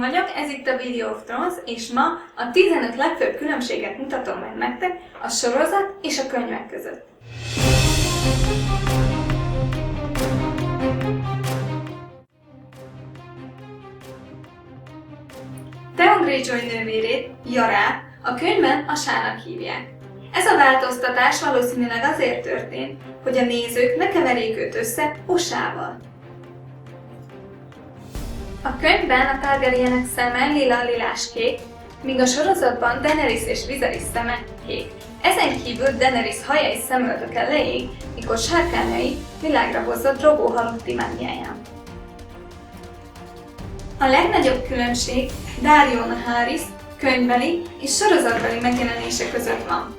Simon vagyok, ez itt a Video of Thrones, és ma a 15 legfőbb különbséget mutatom meg nektek a sorozat és a könyvek között. Theon Greyjoy nővérét, Yarát, a könyvben Asának hívják. Ez a változtatás valószínűleg azért történt, hogy a nézők ne keverjék őt össze Osával. A könyvben a Targaryenek szeme lila-lilás-kék, míg a sorozatban Daenerys és Viserys szeme kék. Ezen kívül Daenerys haja és szemöldöke leég, mikor sárkányai világra hozott Drogo halotti mágiáján. A legnagyobb különbség Daario Naharis könyvbeli és sorozatbeli megjelenése között van.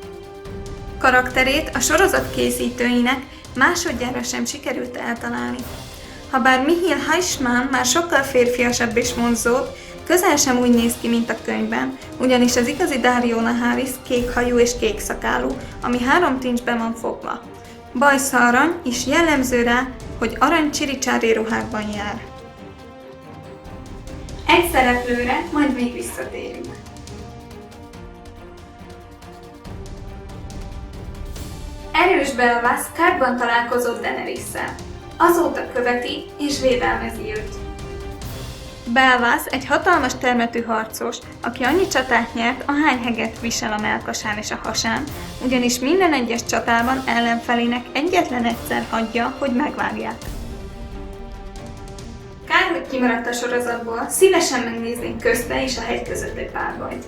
Karakterét a sorozat készítőinek másodjára sem sikerült eltalálni. Habár Mihail Huisman már sokkal férfiasabb és vonzóbb, közel sem úgy néz ki, mint a könyvben, ugyanis az igazi Daario Naharis kékhajú és kékszakálú, ami 3 tincsben van fogva. Bajsza arany, és jellemző rá, hogy arany csiricsári ruhákban jár. Egy szereplőre majd még visszatérünk. Erős Belvás Kárban találkozott Daenerys-szel. Azóta követi és védelmezi őt. Belvás egy hatalmas termetű harcos, aki annyi csatát nyert, ahány heget visel a mellkasán és a hasán, ugyanis minden egyes csatában ellenfelének egyetlen egyszer hagyja, hogy megvágják. Kár, hogy kimaradt a sorozatból, szívesen megnéznénk közte és a hegy között egy párbajt.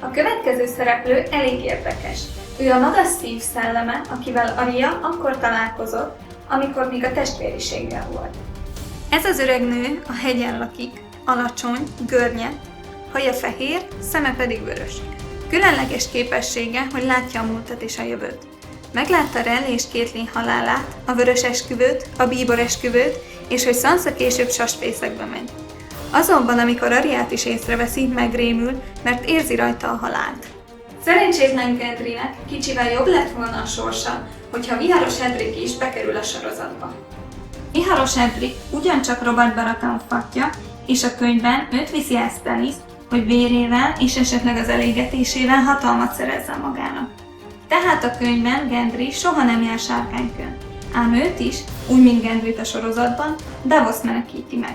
A következő szereplő elég érdekes. Ő a magas szív szelleme, akivel Arya akkor találkozott, amikor még a testvériséggel volt. Ez az öreg nő a hegyen lakik, alacsony, görnyed, haja fehér, szeme pedig vörös. Különleges képessége, hogy látja a múltat és a jövőt. Meglátta Renly és Catelyn halálát, a vörös esküvőt, a bíbor esküvőt, és hogy Sansa később sasfészekbe megy. Azonban, amikor Aryát is észreveszi, megrémül, mert érzi rajta a halált. Szerencsétlen Gendrynek kicsivel jobb lett volna a sorsa, hogyha Viharos Edric is bekerül a sorozatba. Viharos Edric ugyancsak Robert Baratheon fatja, és a könyvben őt viszi el Stannis, hogy vérével és esetleg az elégetésével hatalmat szerezzen magának. Tehát a könyvben Gendry soha nem jár sárkánykön, ám őt is, úgy mint Gendryt a sorozatban, Davos menekíti meg.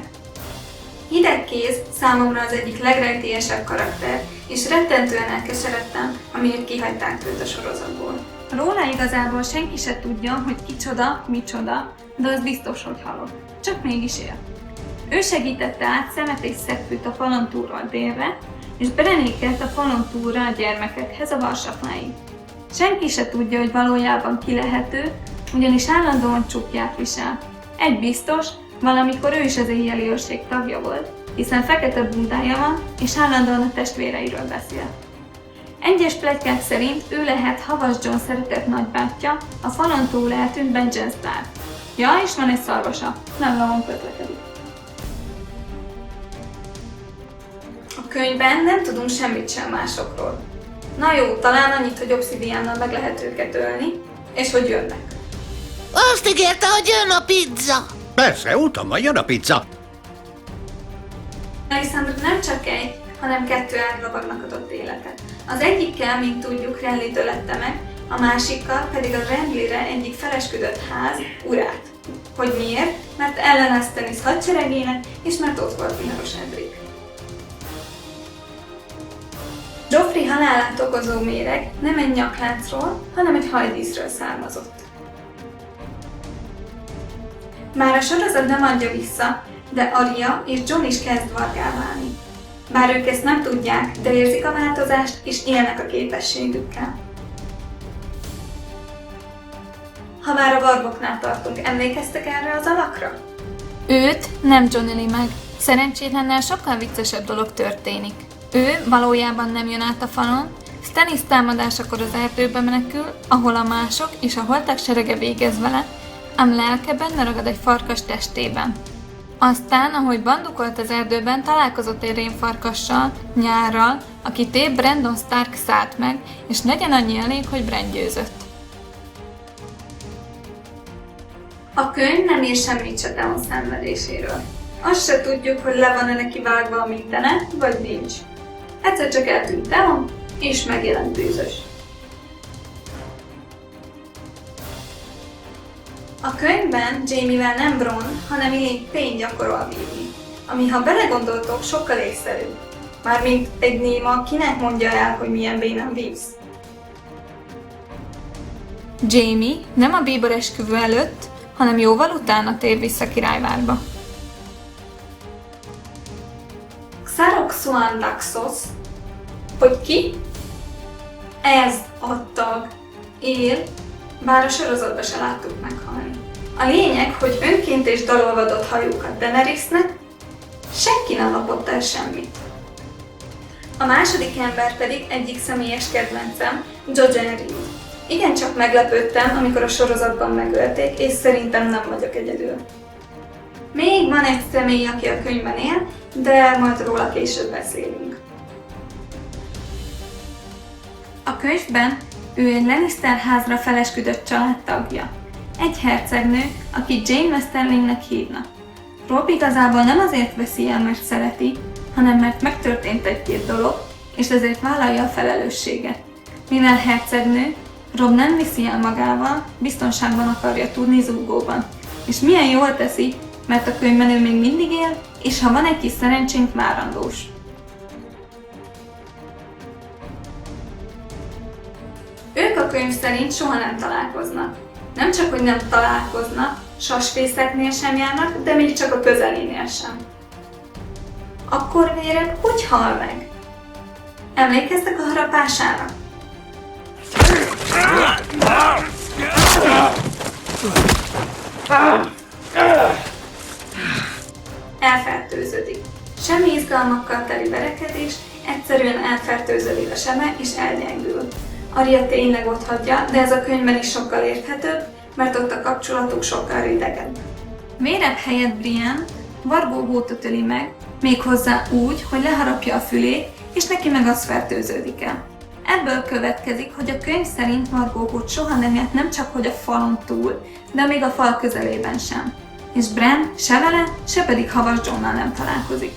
Hideg kéz számomra az egyik legrejtélyesebb karakter, és rettentően elkeseredtem, amiért kihagyták őt a sorozatból. Róla igazából senki se tudja, hogy kicsoda, micsoda, de az biztos, hogy halott. Csak mégis él. Ő segítette át Szemet és Szegfűt a falon túlról délre, és Brenéket a falon túlra a gyermekekhez a Varsafnáig. Senki se tudja, hogy valójában ki lehet ő, ugyanis állandóan csukját visel. Egy biztos, valamikor ő is az éjjeli őrség tagja volt, hiszen fekete bundája van, és állandóan a testvéreiről beszél. Egyes pletykák szerint ő lehet Havas Jon szeretett nagybátyja, a falon túl eltűnt Benjen Stark. Ja, és van egy szarvasa, nem lovon közlekedik. A könyvben nem tudunk semmit sem másokról. Na jó, talán annyit, hogy obszidiánnal meg lehet őket ölni, és hogy jönnek. Azt ígérte, hogy jön a pizza! Persze, utána jön a pizza. Melisandre nem csak egy, hanem 2 áglovagnak adott életet. Az egyikkel, mint tudjuk, Renlyt ölette meg, a másikkal pedig a Renlyre egyik felesküdött ház urát. Hogy miért? Mert ellenáll Stannis hadseregének, és mert ott volt Viharos Edric. Joffrey halálát okozó méreg nem egy nyakláncról, hanem egy hajdíszről származott. Már a sorozat nem adja vissza, de Arya és Jon is kezd vargá válni. Bár ők ezt nem tudják, de érzik a változást és élnek a képességükkel. Ha már a vargoknál tartunk, emlékeztek erre az alakra? Őt nem Jon öli meg. Szerencsétlennel sokkal viccesebb dolog történik. Ő valójában nem jön át a falon, Stannis támadásakor az erdőbe menekül, ahol a mások és a holtak serege végez vele, ám lelke benne ragad egy farkas testében. Aztán, ahogy bandukolt az erdőben, találkozott egy rémfarkassal, Nyárral, akit épp Brandon Stark szállt meg, és legyen annyi elég, hogy Bran győzött. A könyv nem ír semmit se Theon szenvedéséről. Azt se tudjuk, hogy le van-e neki vágva a mindene, vagy nincs. Egyszer csak eltűnt Theon, és megjelent bűzös. A könyvben Jaime-vel nem Bronn, hanem Ilyn Payne gyakorol vívni, ami ha belegondoltok sokkal észszerűbb. Mármint egy néma kinek mondja el, hogy milyen bénán vívsz. Jaime nem a bíboresküvő előtt, hanem jóval utána tér vissza Királyvárba. Xarox Daxos, hogy ki? Ez a tag él, bár a sorozatban se láttuk meghalni. A lényeg, hogy önként és dalolva adott hajókat Daenerysnek, senki nem lapott el semmit. A második ember pedig egyik személyes kedvencem, Jojen Reed. Igencsak meglepődtem, amikor a sorozatban megölték, és szerintem nem vagyok egyedül. Még van egy személy, aki a könyvben él, de majd róla később beszélünk. A könyvben ő egy Lannister házra felesküdött családtagja. Egy hercegnő, akit Jeyne Westerlingnek hívnak. Robb igazából nem azért veszi el, mert szereti, hanem mert megtörtént egy-két dolog, és ezért vállalja a felelősséget. Mivel hercegnő, Robb nem viszi el magával, biztonságban akarja tudni Zúgóban. És milyen jól teszi, mert a könyvben ő még mindig él, és ha van egy kis szerencsénk, várandós. Ők a könyv szerint soha nem találkoznak. Nem csak, hogy nem találkoznak, sasfészeknél sem járnak, de még csak a közelénél sem. Akkor Véreg hogy hal meg? Emlékeztek a harapására? Elfertőződik. Semmi izgalmakkal teli verekedés, egyszerűen elfertőződik a sebe és elgyengül. Arya tényleg ott hagyja, de ez a könyvben is sokkal érthetőbb, mert ott a kapcsolatuk sokkal ridegebb. Véreg helyett Brienne vargóhótot öli meg, méghozzá úgy, hogy leharapja a fülét, és neki meg az fertőződik el. Ebből következik, hogy a könyv szerint vargóhót soha nem járt nem csak hogy a falon túl, de még a fal közelében sem. És Bran se vele, se pedig Havas Johnnal nem találkozik.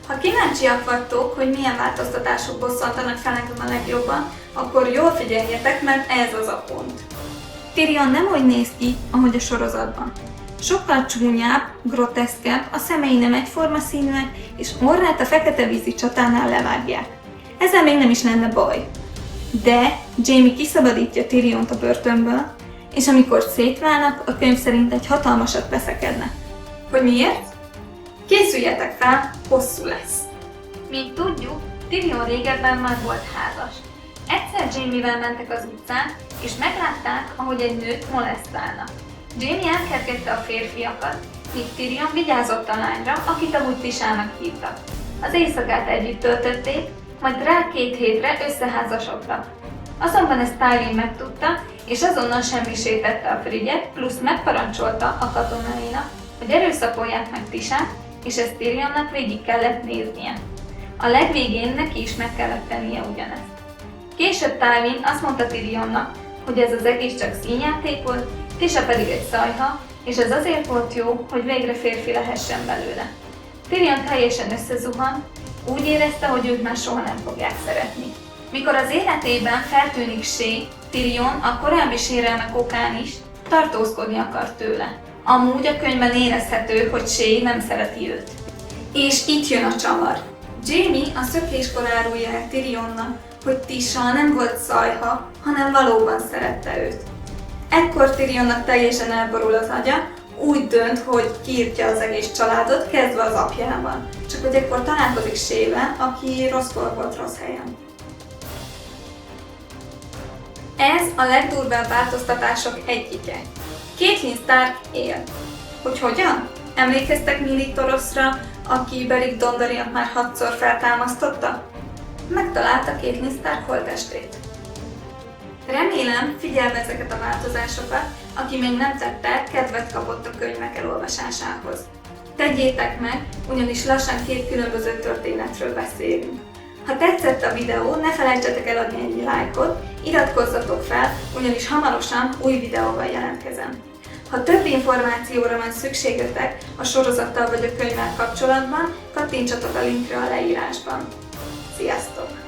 Ha kíváncsiak vagytok, hogy milyen változtatások bosszantanak fel engem a legjobban, akkor jól figyeljetek, mert ez az a pont. Tyrion nem úgy néz ki, ahogy a sorozatban. Sokkal csúnyább, groteszkebb, a szemei nem egyforma színűek, és orrát a fekete vízi csatánál levágják. Ezzel még nem is lenne baj. De Jaime kiszabadítja Tyriont a börtönből, és amikor szétválnak, a könyv szerint egy hatalmasat veszekednek. Hogy miért? Készüljetek fel, hosszú lesz. Mint tudjuk, Tyrion régebben már volt házas. Egyszer Jaime-vel mentek az utcán, és meglátták, ahogy egy nőt molesztálnak. Jaime elkergette a férfiakat, míg Tyrion vigyázott a lányra, akit amúgy Tisának hívtak. Az éjszakát együtt töltötték, majd rá 2 hétre összeházasodtak. Azonban ezt Tywin megtudta, és azonnal semmisítette a frigyet, plusz megparancsolta a katonáinak, hogy erőszakolják meg Tisát, és ezt Tyrionnak végig kellett néznie. A legvégén neki is meg kellett tennie ugyanezt. Később Tywin azt mondta Tyrionnak, hogy ez az egész csak színjáték volt, Tisha pedig egy szajha, és ez azért volt jó, hogy végre férfi lehessen belőle. Tyrion teljesen összezuhan, úgy érezte, hogy őt már soha nem fogják szeretni. Mikor az életében feltűnik Shae, Tyrion a korábbi sérelmek okán is tartózkodni akar tőle. Amúgy a könyvben érezhető, hogy Shae nem szereti őt. És itt jön a csavar. Jaime a szökéskor árulja el Tyrionnak, hogy Tisha nem volt szajha, hanem valóban szerette őt. Ekkor Tyrionnak teljesen elborul az agya, úgy dönt, hogy kiírtja az egész családot, kezdve az apjával. Csak hogy ekkor találkozik Shae-vel, aki rosszkor volt rossz helyen. Ez a legdurvább változtatások egyike. Catelyn Stark él. Hogy hogyan? Emlékeztek Milly Torosra, aki Beric Dondarriont már 6-szor feltámasztotta? Megtalálta Catelyn Stark holttestét. Remélem, figyelve ezeket a változásokat, aki még nem tette, kedvet kapott a könyvek elolvasásához. Tegyétek meg, ugyanis lassan 2 különböző történetről beszélünk. Ha tetszett a videó, ne felejtsetek el adni egy lájkot, iratkozzatok fel, ugyanis hamarosan új videóval jelentkezem. Ha több információra van szükségetek a sorozattal vagy a könyvvel kapcsolatban, kattintsatok a linkre a leírásban. Sziasztok!